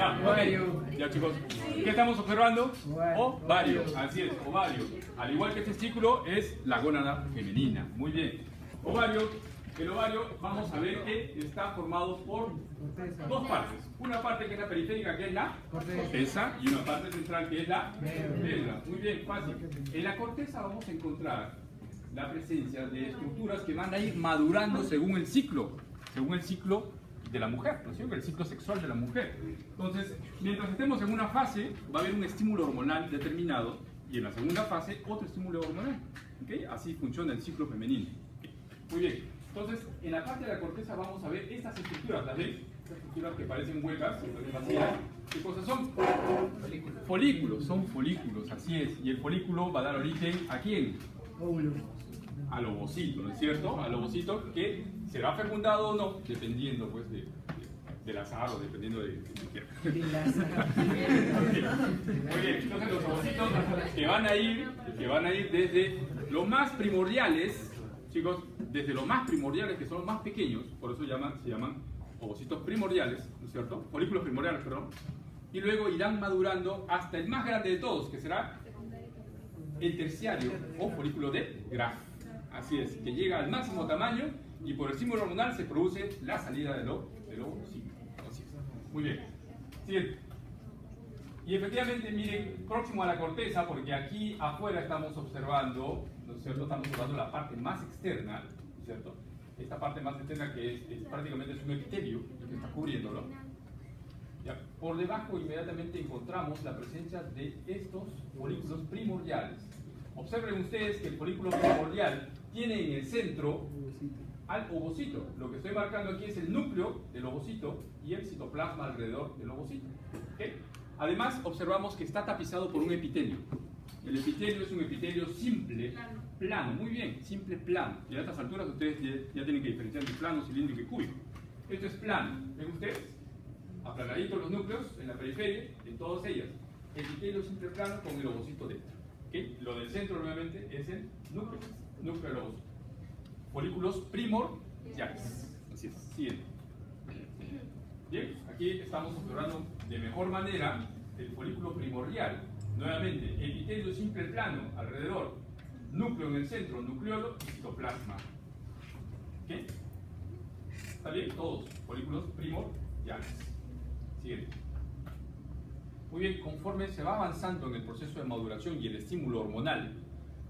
Ya, Ovario. ya chicos, ¿qué estamos observando? Ovario, así es, ovario. Al igual que el testículo, es la gónada femenina. Muy bien. Ovario, el ovario, vamos a ver que está formado por dos partes. Una parte que es la periférica, que es la corteza, y una parte central, que es la médula. Muy bien, fácil. En la corteza vamos a encontrar la presencia de estructuras que van a ir madurando según el ciclo de la mujer, ¿no es cierto? El ciclo sexual de la mujer. Entonces, mientras estemos en una fase, va a haber un estímulo hormonal determinado, y en la segunda fase, otro estímulo hormonal. ¿Okay? Así funciona el ciclo femenino. Muy bien. Entonces, en la parte de la corteza vamos a ver estas estructuras, ¿las ven? Estas estructuras que parecen huecas, ¿qué cosas son? Folículos, son folículos, así es. Y el folículo va a dar origen ¿a quién? Al ovocito, ¿no es cierto? Al ovocito que será fecundado o no, dependiendo pues del azar o dependiendo de Muy bien, entonces los ovocitos que van a ir desde los más primordiales, chicos, desde los más primordiales, que son los más pequeños, por eso se llaman ovocitos primordiales, ¿no es cierto? Folículos primordiales, perdón. Y luego irán madurando hasta el más grande de todos, que será el terciario o folículo de Graf. Así es, que llega al máximo tamaño y por el estímulo hormonal se produce la salida del ovocito. Así es. Muy bien. Siguiente. Y efectivamente, miren, próximo a la corteza, porque aquí afuera estamos observando, ¿no es cierto? Estamos observando la parte más externa, ¿no es cierto? Esta parte más externa que es prácticamente es un epitelio que está cubriéndolo. Ya. Por debajo inmediatamente encontramos la presencia de estos folículos primordiales. Observen ustedes que el folículo primordial tiene en el centro al ovocito. Lo que estoy marcando aquí es el núcleo del ovocito y el citoplasma alrededor del ovocito. ¿Okay? Además, observamos que está tapizado por un epitelio. El epitelio es un epitelio simple, plano, muy bien, simple plano. Y a estas alturas ustedes ya tienen que diferenciar entre plano, cilíndrico y cúbico. Esto es plano, ¿ven ustedes? Aplanaditos los núcleos en la periferia, en todas ellas. Epitelio simple plano con el ovocito dentro. ¿Okay? Lo del centro, nuevamente, es el núcleo del ovocito. Folículos primordiales. Así es, siguiente. Bien, aquí estamos observando de mejor manera el folículo primordial. Nuevamente, epitelio simple plano alrededor, núcleo en el centro, nucleolo y citoplasma. ¿Okay? ¿Está bien? Todos, folículos primordiales. Siguiente. Muy bien, conforme se va avanzando en el proceso de maduración y el estímulo hormonal,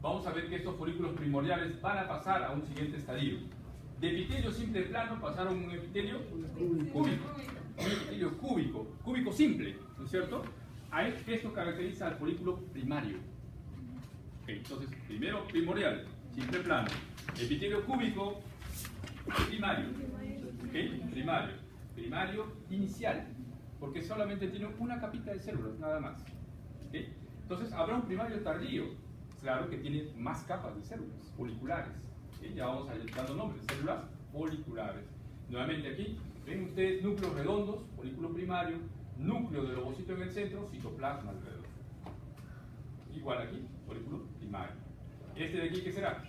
vamos a ver que estos folículos primordiales van a pasar a un siguiente estadio. De epitelio simple plano pasaron a un epitelio cúbico. Un epitelio cúbico simple, ¿no es cierto? Esto caracteriza al folículo primario. Okay, entonces, primero primordial, simple plano. Epitelio cúbico, primario. Okay, primario inicial, porque solamente tiene una capita de células, nada más. Okay. Entonces, habrá un primario tardío, claro que tiene más capas de células foliculares. ¿Okay? Ya vamos a ir dando nombres, células foliculares. Nuevamente aquí, ven ustedes núcleos redondos, folículo primario, núcleo del ovocito en el centro, citoplasma alrededor. Igual aquí, folículo primario. Este de aquí, ¿qué será?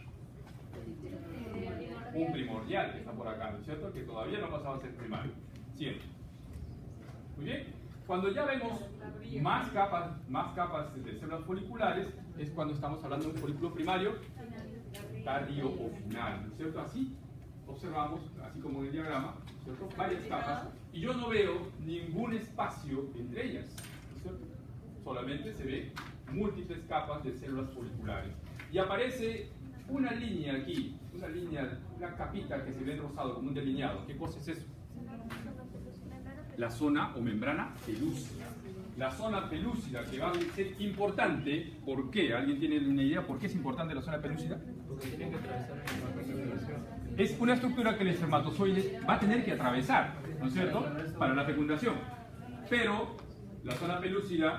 Un primordial que está por acá, ¿no es cierto? Que todavía no pasaba a ser primario. Siguiente. Muy bien. Cuando ya vemos más capas de células foliculares, es cuando estamos hablando de un folículo primario tardío o final, ¿no es cierto? Así observamos, así como en el diagrama, ¿no es cierto? Varias capas, y yo no veo ningún espacio entre ellas, ¿no es cierto? Solamente se ve múltiples capas de células foliculares. Y aparece una línea aquí, una capita que se ve en rosado como un delineado. ¿Qué cosa es eso? La zona o membrana pelúcida. La zona pelúcida que va a ser importante. ¿Por qué? ¿Alguien tiene una idea por qué es importante la zona pelúcida? Es una estructura que el espermatozoide va a tener que atravesar, ¿no es cierto?, para la fecundación. Pero la zona pelúcida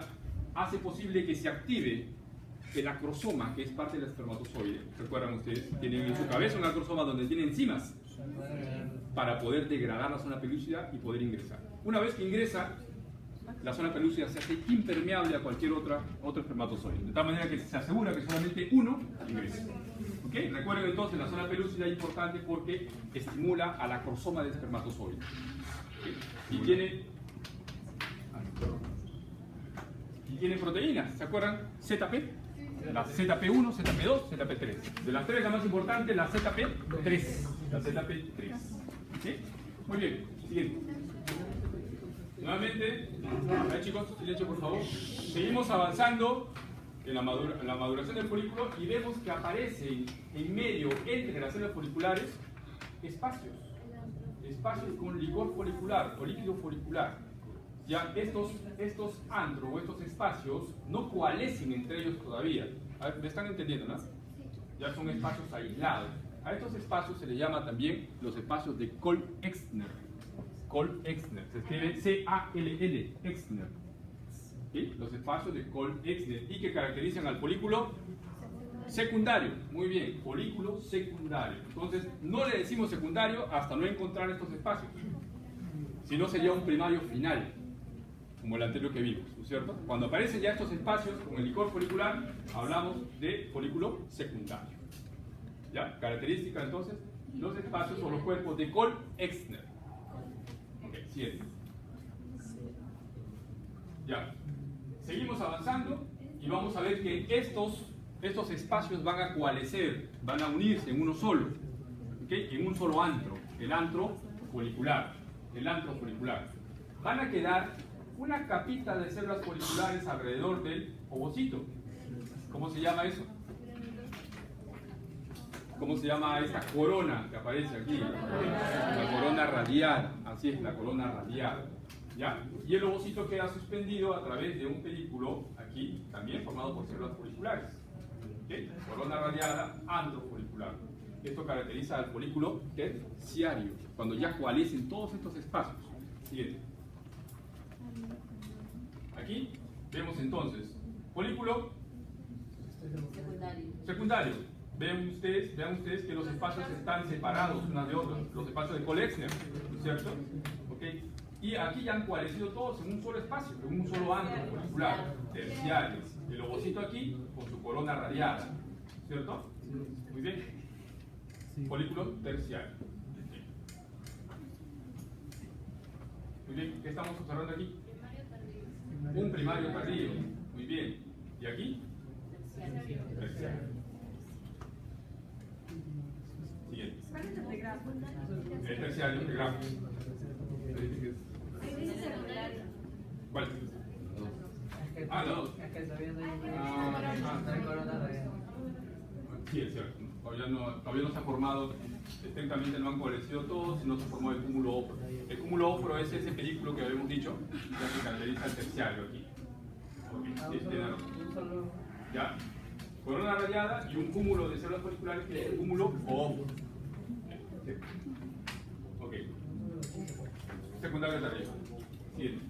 hace posible que se active el acrosoma, que es parte del espermatozoide. ¿Recuerdan ustedes? Tienen en su cabeza un acrosoma donde tiene enzimas para poder degradar la zona pelúcida y poder ingresar. Una vez que ingresa, la zona pelúcida se hace impermeable a cualquier otro espermatozoide, de tal manera que se asegura que solamente uno ingrese. ¿Okay? Recuerden entonces, la zona pelúcida es importante porque estimula al acrosoma del espermatozoide. ¿Okay? Y tiene... tiene proteínas, ¿se acuerdan? ZP, la ZP1, ZP2, ZP3. De las tres, la más importante, la ZP3. La ZP3. ¿Sí? Muy bien, siguiente. Nuevamente, ahí chicos, silencio por favor. Seguimos avanzando en la maduración del folículo y vemos que aparecen en medio, entre las células foliculares, espacios con licor folicular o líquido folicular. Ya estos antros o estos espacios no coalescen entre ellos todavía. A ver, ¿me están entendiendo, no? Ya son espacios aislados. A estos espacios se les llama también los espacios de Cole-Exner. Cole-Exner, se escribe C-A-L-L, Exner. ¿Sí? Los espacios de Cole-Exner y que caracterizan al folículo secundario. Muy bien, folículo secundario. Entonces, no le decimos secundario hasta no encontrar estos espacios. Si no, sería un primario final, como el anterior que vimos, ¿no es cierto? Cuando aparecen ya estos espacios con el licor folicular, hablamos de folículo secundario. ¿Ya? Característica entonces, los espacios o los cuerpos de Cole-Exner. Ok, siguiente. Ya. Seguimos avanzando y vamos a ver que estos espacios van a coalescer, van a unirse en uno solo, ¿okay? En un solo antro, el antro folicular. Van a quedar una capita de células foliculares alrededor del ovocito. ¿Cómo se llama eso? ¿Cómo se llama esta corona que aparece aquí? La corona radial, así es, la corona radial. ¿Ya? Y el ovocito queda suspendido a través de un pedículo, aquí, también formado por células foliculares. ¿Okay? Corona radiada, antro folicular. Esto caracteriza al folículo terciario, cuando ya coalescen todos estos espacios. Siguiente. Aquí vemos entonces folículo secundario. Vean ustedes que los espacios están separados unos de otros, los espacios de Cole-Exner, ¿no es cierto? ¿Okay? Y aquí ya han coalescido todos en un solo espacio, en un solo antro folicular, terciario. El ovocito aquí con su corona radiada, ¿cierto? Muy bien. Folículo terciario. Muy bien, ¿qué estamos observando aquí? Un primario tardío. Muy bien. ¿Y aquí? Terciario. Siguiente. El terciario, el grafo. ¿Cuál? Ah, no. Sí, es cierto. Todavía no se ha formado, estrictamente no han coalescido todos, sino se formó el cúmulo ópero. El cúmulo ópero es ese pedículo que habíamos dicho, ya que caracteriza el terciario aquí. Okay. ¿Ya? Corona radiada y un cúmulo de células foliculares que es el cúmulo ópero. Ok. Secundario de arriba. Siguiente.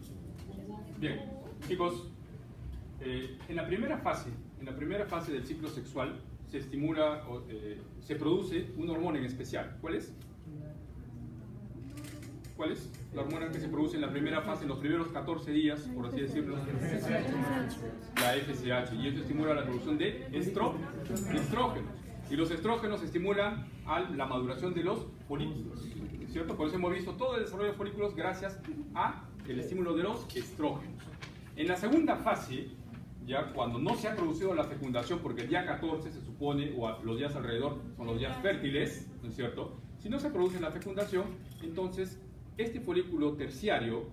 Bien, chicos, en la primera fase del ciclo sexual se estimula, se produce una hormona en especial. ¿Cuál es? ¿Cuál es la hormona que se produce en la primera fase, en los primeros 14 días, por así decirlo? La FSH. Y esto estimula la producción de estrógenos. Y los estrógenos estimulan a la maduración de los folículos, ¿cierto? Por eso hemos visto todo el desarrollo de folículos gracias al estímulo de los estrógenos. En la segunda fase, ya cuando no se ha producido la fecundación, porque el día 14 se supone, o los días alrededor son los días fértiles, ¿no es cierto? Si no se produce la fecundación, entonces este folículo terciario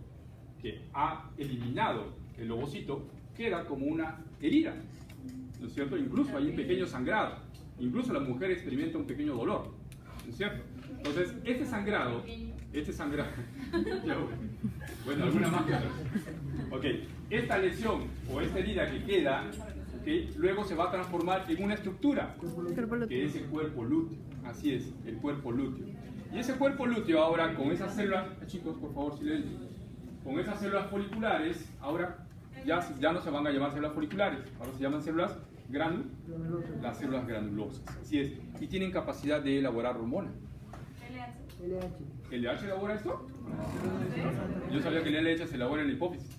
que ha eliminado el ovocito queda como una herida, ¿no es cierto? Incluso hay un pequeño sangrado, incluso la mujer experimenta un pequeño dolor, ¿no es cierto? Entonces, este sangrado, bueno, alguna más que otra. Ok, esta lesión o esta herida que queda, okay, luego se va a transformar en una estructura, que es el cuerpo lúteo. Así es, el cuerpo lúteo. Y ese cuerpo lúteo ahora con esas células, chicos, por favor, silencio, con esas células foliculares, ahora ya no se van a llamar células foliculares, ahora se llaman células las células granulosas. Así es, y tienen capacidad de elaborar hormona. ¿El LH elabora esto? Yo sabía que el LH se elabora en la hipófisis.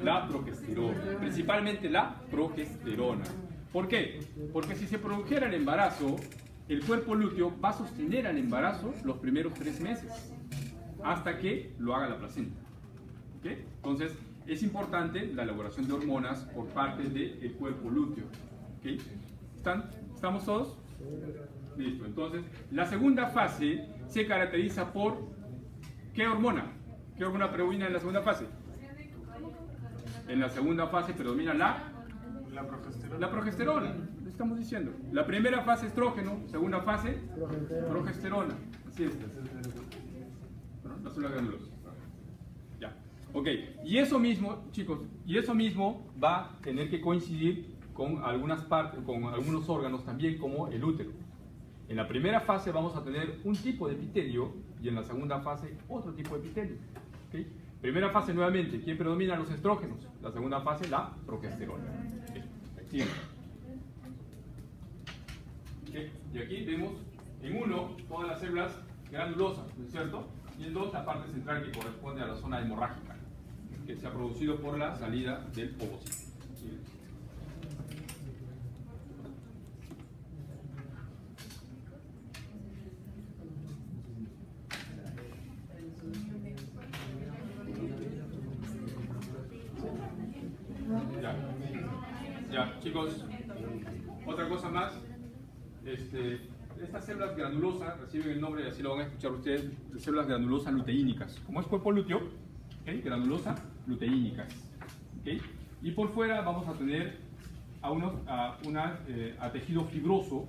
La progesterona, principalmente la progesterona. ¿Por qué? Porque si se produjera el embarazo, el cuerpo lúteo va a sostener al embarazo los primeros 3 meses, hasta que lo haga la placenta. ¿Okay? Entonces, es importante la elaboración de hormonas por parte del cuerpo lúteo. ¿Okay? ¿Estamos todos? Listo. Entonces, la segunda fase se caracteriza por ¿qué hormona? ¿Qué hormona predomina en la segunda fase? En la segunda fase predomina la progesterona. Le estamos diciendo. La primera fase estrógeno, segunda fase progesterona. Así es. Bueno, la célula granulosa. Ya. Ok. Y eso mismo, chicos, y eso mismo va a tener que coincidir con algunas partes, con algunos órganos también, como el útero. En la primera fase vamos a tener un tipo de epitelio y en la segunda fase otro tipo de epitelio. ¿Okay? Primera fase nuevamente, ¿quién predomina? Los estrógenos. La segunda fase, la progesterona. ¿Okay? ¿Okay? Y aquí vemos en 1 todas las células granulosas, ¿no es cierto? Y en 2 la parte central que corresponde a la zona hemorrágica, que se ha producido por la salida del ovocito. Ya, chicos, otra cosa más. Estas células granulosas reciben el nombre, y así lo van a escuchar ustedes, de células granulosas luteínicas. Como es cuerpo lúteo, ¿okay? Granulosa luteínicas. ¿Okay? Y por fuera vamos a tener a tejido fibroso,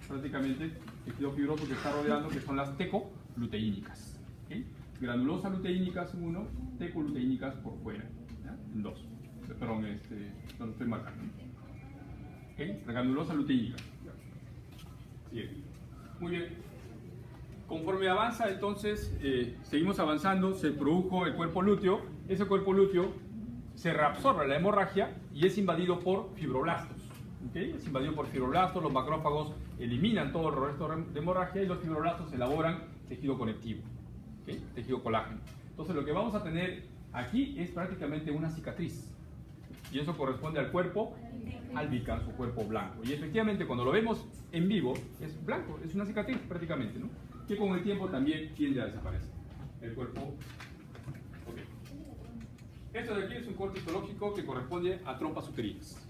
prácticamente tejido fibroso que está rodeando, que son las tecoluteínicas. ¿Okay? Granulosa luteínicas en 1, tecoluteínicas por fuera, ¿ya? En 2. Perdón, no lo estoy marcando. ¿Okay? La granulosa luteínica. Bien. Muy bien. Conforme avanza, entonces, seguimos avanzando, se produjo el cuerpo lúteo. Ese cuerpo lúteo se reabsorbe la hemorragia y es invadido por fibroblastos. ¿Okay? Es invadido por fibroblastos, los macrófagos eliminan todo el resto de hemorragia y los fibroblastos elaboran tejido conectivo, ¿okay? Tejido colágeno. Entonces, lo que vamos a tener aquí es prácticamente una cicatriz. Y eso corresponde al cuerpo albicans o cuerpo blanco. Y efectivamente, cuando lo vemos en vivo, es blanco, es una cicatriz prácticamente, ¿no? Que con el tiempo también tiende a desaparecer. El cuerpo. Ok. Esto de aquí es un corte histológico que corresponde a trompas uterinas.